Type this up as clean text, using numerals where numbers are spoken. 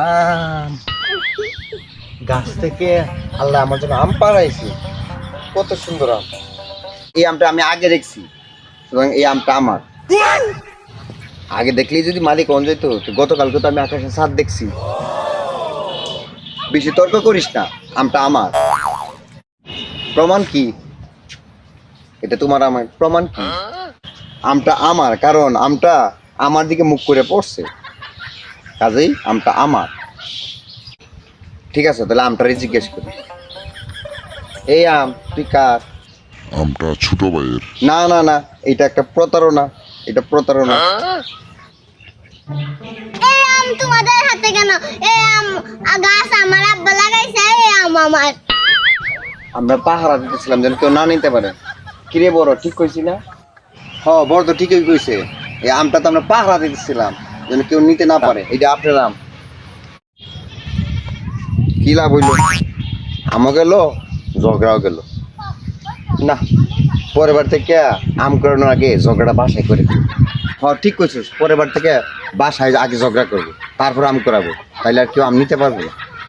আম গাছ থেকে আল্লাহ আমার জন্য আম পাড়াইছে, কত সুন্দর আম। এই আমটা আমি আগে দেখছি এবং এই আমটা আমার। আগে দেখলেই যদি মালিক অন যেত, গতকালকে তো আমি আকাশে ছাদ দেখছি। বেশি তর্ক করিস না, আমটা আমার। প্রমাণ কি? এটা তোমার আমার প্রমাণ কি? আমটা আমার, কারণ আমটা আমার দিকে মুখ করে পড়ছে, কাজেই আমটা আমার। ঠিক আছে, তাহলে আমটারই জিজ্ঞেস করি, এই আম তুই কার? আমটা ছোট ভাইয়ের। না না না, এটা একটা প্রতারণা, এটা প্রতারণা। এই আম তোমাদের হাতে কেন? এই আম গাছ আমার আব্বা লাগাইছে, এই আম আমার। আমরা পাহারা দিতেছিলাম যেন কেউ না নিতে পারে। কিরে বড়, ঠিক কইছি না? হ্যাঁ বড় তো ঠিকই কইছে, এই আমটা তো আমরা পাহারা দিতেছিলাম যেন কেউ নিতে না পারে। এটা আপনার আম। কি লাভ হইল? আমও গেল, ঝগড়াও গেল। না, পরের বার থেকে আম করানোর আগে ঝগড়াটা বাসায় করে দিই। হ্যাঁ ঠিক কইছিস, পরের বার থেকে বাসায় আগে ঝগড়া করবো, তারপর আম করাবো, তাইলে আর কেউ আম নিতে পারবে না।